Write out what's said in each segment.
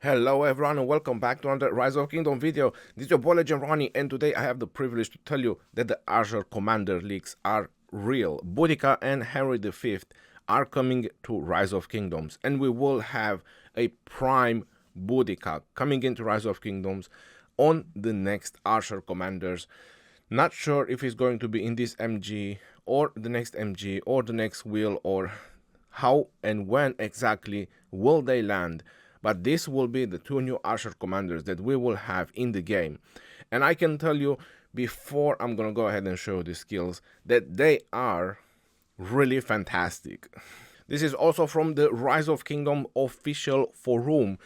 Hello everyone and welcome back to another Rise of Kingdom video. This is your boy Legend Ronnie, and today I have the privilege to tell you that the Azure Commander leaks are real. Boudica and Henry V are coming to Rise of Kingdoms, and we will have a prime Boudica coming into Rise of Kingdoms on the next Azure Commanders. Not sure if it's going to be in this MG or the next MG or the next wheel, or how and when exactly will they land. But this will be the two new Azure Commanders that we will have in the game. And I can tell you, before I'm gonna go ahead and show you the skills, that they are really fantastic. This is also from the Rise of Kingdom official forum.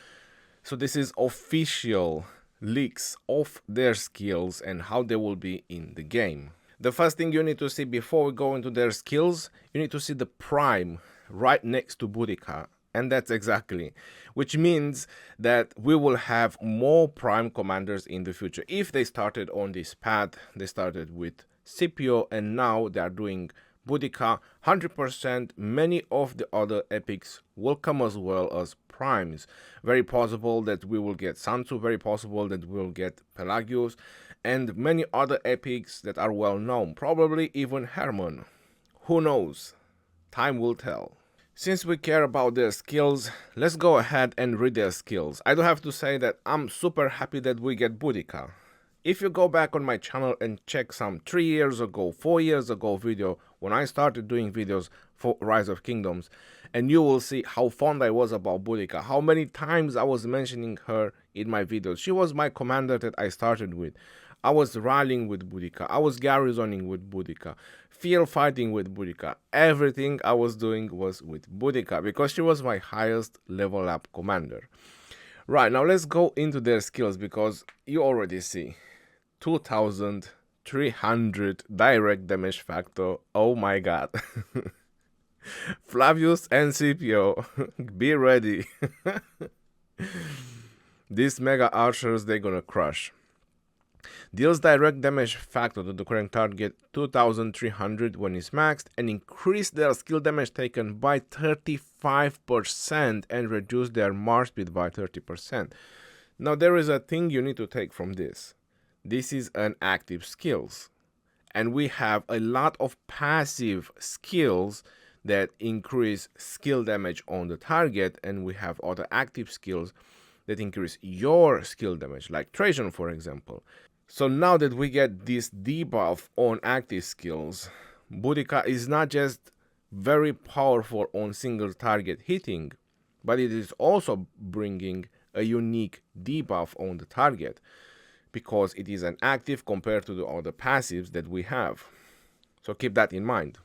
So this is official leaks of their skills and how they will be in the game. The first thing you need to see before we go into their skills, you need to see the prime right next to Boudica. And that's exactly, which means that we will have more prime commanders in the future. If they started on this path, they started with Scipio and now they are doing Boudica 100%. Many of the other epics will come as well as primes. Very possible that we will get Sansu, very possible that we will get Pelagius, and many other epics that are well known. Probably even Herman. Who knows? Time will tell. Since we care about their skills, let's go ahead and read their skills. I do have to say that I'm super happy that we get Boudica. If you go back on my channel and check some 3 years ago, 4 years ago video, when I started doing videos for Rise of Kingdoms, and you will see how fond I was about Boudica, how many times I was mentioning her in my videos. She was my commander that I started with. I was rallying with Boudica, I was garrisoning with Boudica, field fighting with Boudica. Everything I was doing was with Boudica because she was my highest level up commander. Right, now let's go into their skills because you already see 2300 direct damage factor. Oh my god. Flavius and Scipio, be ready. These mega archers, they're gonna crush. Deals direct damage factor to the current target 2300 when it's maxed, and increase their skill damage taken by 35% and reduce their march speed by 30%. Now there is a thing you need to take from this. This is an active skills, and we have a lot of passive skills that increase skill damage on the target, and we have other active skills that increase your skill damage, like Trajan for example. So now that we get this debuff on active skills, Boudica is not just very powerful on single target hitting, but it is also bringing a unique debuff on the target because it is an active compared to the other passives that we have. So keep that in mind.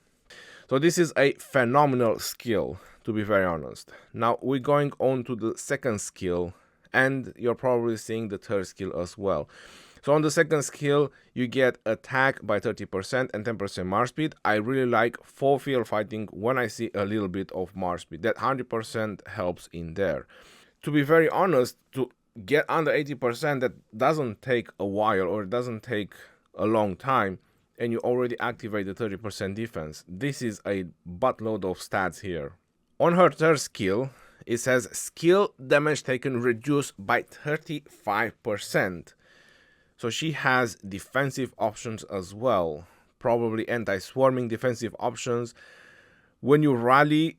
So this is a phenomenal skill, to be very honest. Now we're going on to the second skill, and you're probably seeing the third skill as well. So on the second skill, you get attack by 30% and 10% march speed. I really like for field fighting when I see a little bit of march speed. That 100% helps in there. To be very honest, to get under 80%, that doesn't take a while or it doesn't take a long time, and you already activate the 30% defense. This is a buttload of stats here. On her third skill, it says skill damage taken reduced by 35%. So she has defensive options as well, probably anti-swarming defensive options. When you rally,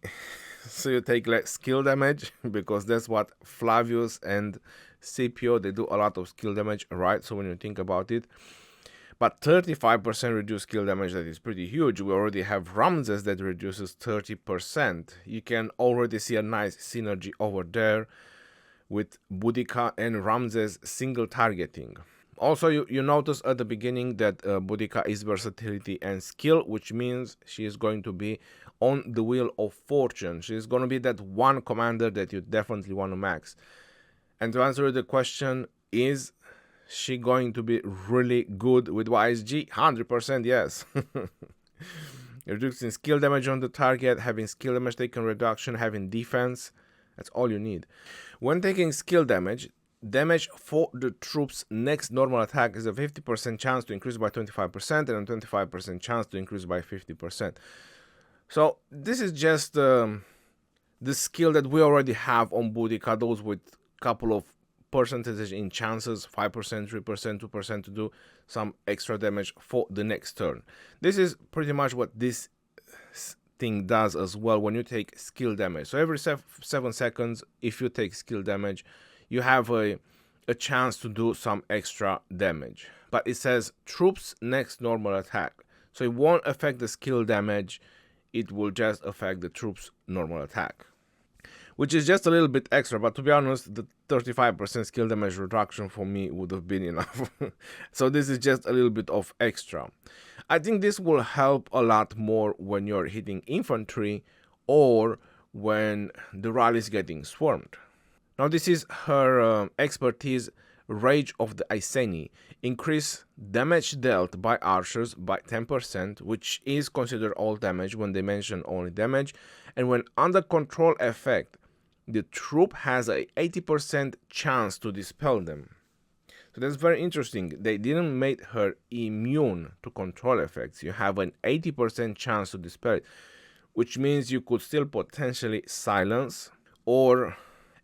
so you take less skill damage, because that's what Flavius and Scipio, they do a lot of skill damage, right? So when you think about it, but 35% reduced skill damage, that is pretty huge. We already have Ramses that reduces 30%. You can already see a nice synergy over there with Boudica and Ramses single targeting. Also, you notice at the beginning that Boudica is versatility and skill, which means she is going to be on the Wheel of Fortune. She is going to be that one commander that you definitely want to max. And to answer the question, is she going to be really good with YSG? 100% yes. Reducing skill damage on the target, having skill damage taken reduction, having defense, that's all you need. When taking skill damage for the troops' next normal attack is a 50% chance to increase by 25% and a 25% chance to increase by 50%. So this is just the skill that we already have on Boudica, those with couple of percentages in chances, 5%, 3%, 2% to do some extra damage for the next turn. This is pretty much what this thing does as well when you take skill damage. So every 7 seconds, if you take skill damage, you have a chance to do some extra damage. But it says troops next normal attack. So it won't affect the skill damage, it will just affect the troops normal attack. Which is just a little bit extra, but to be honest, the 35% skill damage reduction for me would have been enough. So this is just a little bit of extra. I think this will help a lot more when you're hitting infantry or when the rally is getting swarmed. Now this is her expertise, Rage of the Iceni. Increase damage dealt by archers by 10%, which is considered all damage when they mention only damage. And when under control effect, the troop has a 80% chance to dispel them. So that's very interesting. They didn't make her immune to control effects. You have an 80% chance to dispel it, which means you could still potentially silence or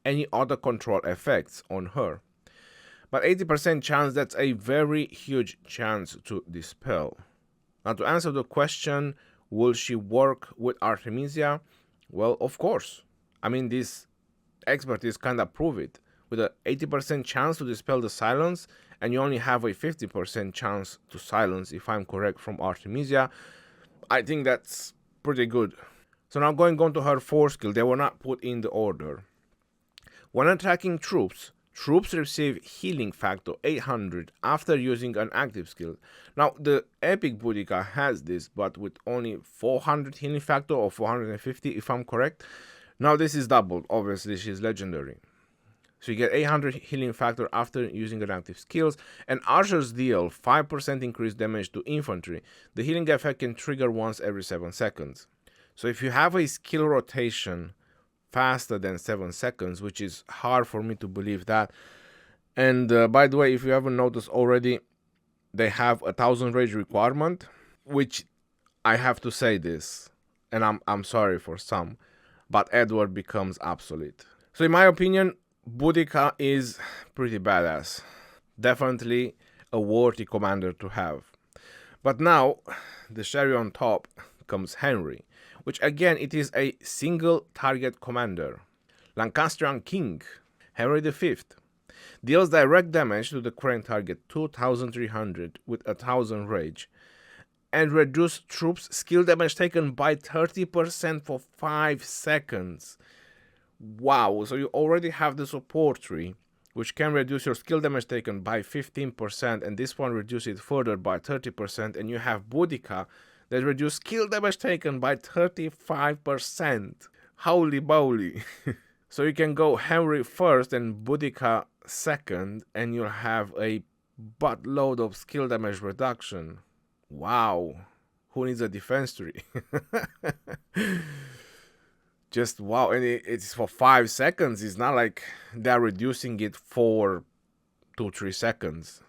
any other control effects on her. But 80% chance, that's a very huge chance to dispel. Now to answer the question, will she work with Artemisia? Well, of course. I mean, this expertise kind of prove it. With an 80% chance to dispel the silence, and you only have a 50% chance to silence, if I'm correct, from Artemisia, I think that's pretty good. So now going on to her 4 skill, they were not put in the order. When attacking troops, troops receive healing factor 800 after using an active skill. Now the epic Boudica has this, but with only 400 healing factor or 450 if I'm correct. Now this is doubled, obviously she's legendary. So you get 800 healing factor after using an active skills, and archers deal 5% increased damage to infantry. The healing effect can trigger once every 7 seconds. So if you have a skill rotation faster than 7 seconds, which is hard for me to believe that. And by the way, if you haven't noticed already, they have 1000 rage requirement, which I have to say this, and I'm sorry for some, but Edward becomes obsolete. So in my opinion, Boudica is pretty badass. Definitely a worthy commander to have. But now, the cherry on top comes Henry, which again, it is a single target commander. Lancastrian King, Henry V, deals direct damage to the current target 2300 with 1000 rage, and reduce troops skill damage taken by 30% for 5 seconds. Wow, so you already have the support tree, which can reduce your skill damage taken by 15%, and this one reduces it further by 30%, and you have Boudica that reduce skill damage taken by 35%. Holy moly. So you can go Henry first and Boudica second, and you'll have a buttload of skill damage reduction. Wow. Who needs a defense tree? Just wow, and it's for 5 seconds. It's not like they're reducing it for 2-3 seconds.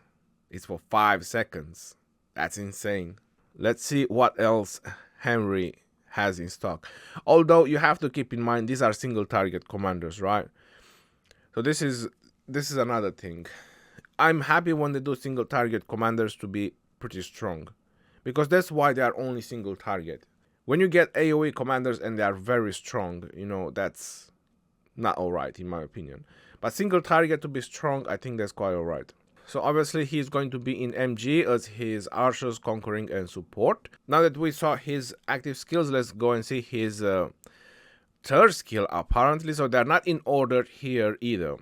It's for 5 seconds. That's insane. Let's see what else Henry has in stock. Although you have to keep in mind these are single target commanders, right? So this is another thing. I'm happy when they do single target commanders to be pretty strong, because that's why they are only single target. When you get AoE commanders and they are very strong, you know, that's not alright in my opinion. But single target to be strong, I think that's quite alright. So obviously he's going to be in MG as his archers, conquering, and support. Now that we saw his active skills, let's go and see his third skill apparently. So they're not in order here either.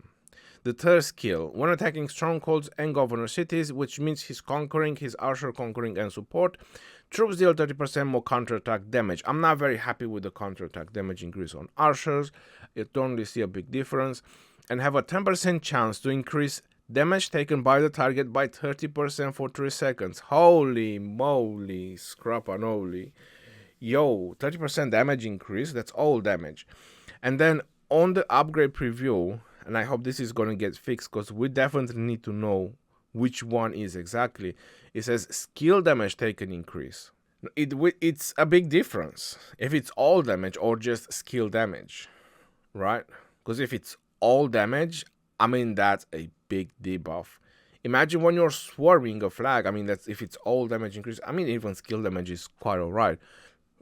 The third skill, when attacking strongholds and governor cities, which means he's conquering, his archer, conquering, and support, troops deal 30% more counterattack damage. I'm not very happy with the counterattack damage increase on archers. You don't really see a big difference. And have a 10% chance to increase damage taken by the target by 30% for 3 seconds. Holy moly, scrapanoli. Yo, 30% damage increase, that's all damage. And then on the upgrade preview, and I hope this is going to get fixed because we definitely need to know which one is exactly. It says skill damage taken increase. It's a big difference if it's all damage or just skill damage, right? Because if it's all damage, I mean, that's a big debuff. Imagine when you're swarming a flag. I mean, that's if it's all damage increase. I mean, even skill damage is quite alright.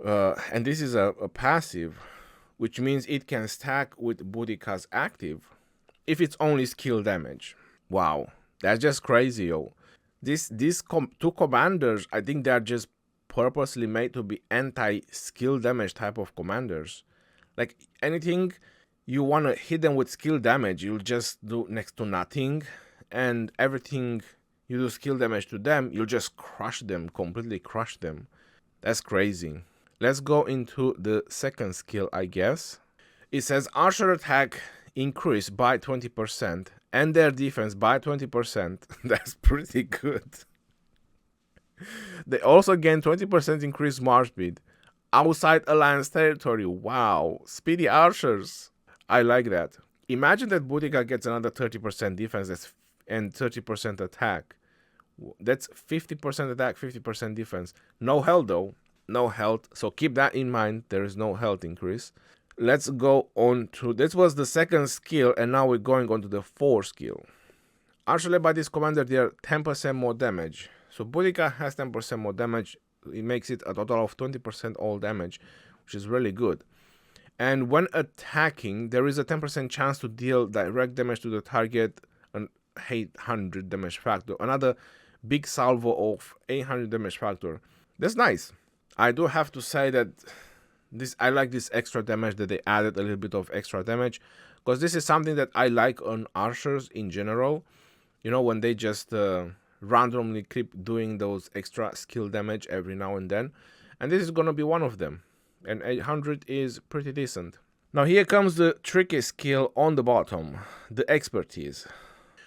And this is a passive, which means it can stack with Boudica's active if it's only skill damage. Wow, that's just crazy, yo. These two commanders, I think they're just purposely made to be anti-skill damage type of commanders. Like anything you want to hit them with skill damage, you'll just do next to nothing, and everything you do skill damage to them, you'll just crush them, completely crush them. That's crazy. Let's go into the second skill, I guess. It says archer attack increase by 20% and their defense by 20%. That's pretty good. They also gain 20% increased march speed outside alliance territory. Wow, speedy archers. I like that. Imagine that Boudica gets another 30% defense and 30% attack. That's 50% attack, 50% defense. No health though. No health. So keep that in mind. There is no health increase. Let's go on to... This was the second skill, and now we're going on to the fourth skill. Archer led by this commander deal 10% more damage. So Boudica has 10% more damage. It makes it a total of 20% all damage, which is really good. And when attacking, there is a 10% chance to deal direct damage to the target, an 800 damage factor. Another big salvo of 800 damage factor. That's nice. I do have to say that I like this extra damage, that they added a little bit of extra damage, because this is something that I like on archers in general. You know, when they just randomly keep doing those extra skill damage every now and then. And this is going to be one of them. And 800 is pretty decent. Now here comes the tricky skill on the bottom, the expertise.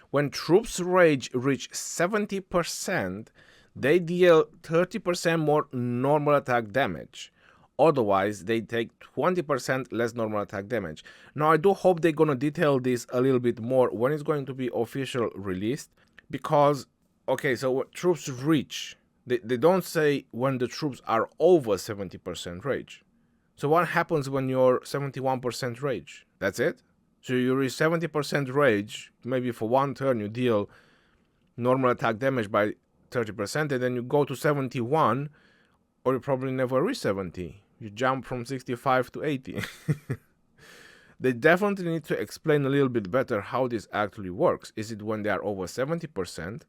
When troops rage reach 70%, they deal 30% more normal attack damage. Otherwise, they take 20% less normal attack damage. Now, I do hope they're going to detail this a little bit more when it's going to be official released. Because, okay, so what troops reach, they don't say when the troops are over 70% rage. So what happens when you're 71% rage? That's it? So you reach 70% rage, maybe for one turn you deal normal attack damage by 30%, and then you go to 71, or you probably never reach 70. You jump from 65 to 80. They definitely need to explain a little bit better how this actually works. Is it when they are over 70%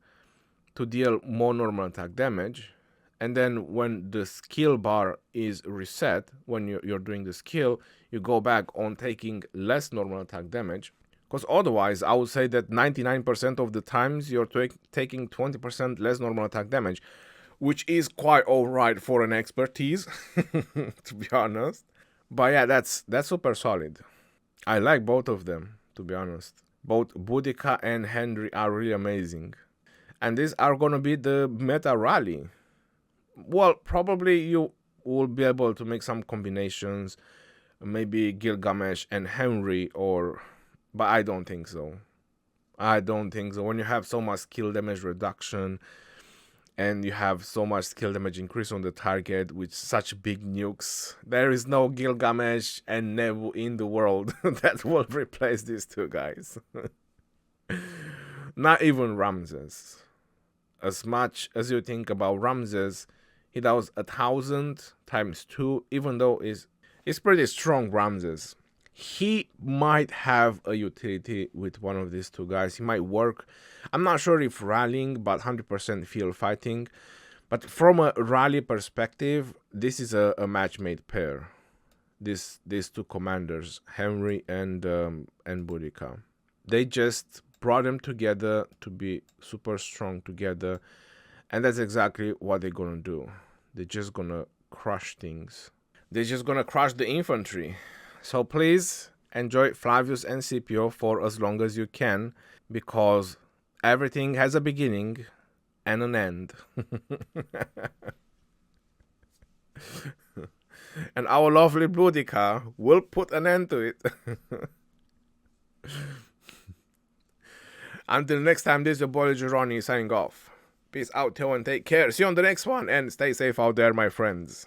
to deal more normal attack damage, and then when the skill bar is reset, when you're doing the skill, you go back on taking less normal attack damage? Because otherwise, I would say that 99% of the times you're taking 20% less normal attack damage, which is quite alright for an expertise, to be honest. But yeah, that's super solid. I like both of them, to be honest. Both Boudica and Henry are really amazing. And these are gonna be the meta rally. Well, probably you will be able to make some combinations, maybe Gilgamesh and Henry, but I don't think so. I don't think so. When you have so much skill damage reduction and you have so much skill damage increase on the target with such big nukes, there is no Gilgamesh and Nebu in the world that will replace these two guys. Not even Ramses. As much as you think about Ramses, he does 1,000 times 2, even though it's pretty strong, Ramses. He might have a utility with one of these two guys. He might work. I'm not sure if rallying, but 100% field fighting. But from a rally perspective, this is a match-made pair. These two commanders, Henry and Boudica. They just brought them together to be super strong together. And that's exactly what they're gonna do. They're just gonna crush things. They're just gonna crush the infantry. So please enjoy Flavius and Scipio for as long as you can, because everything has a beginning and an end. And our lovely Boudica will put an end to it. Until next time, this is your boy Geroni signing off. Peace out, Theo, and take care. See you on the next one, and stay safe out there, my friends.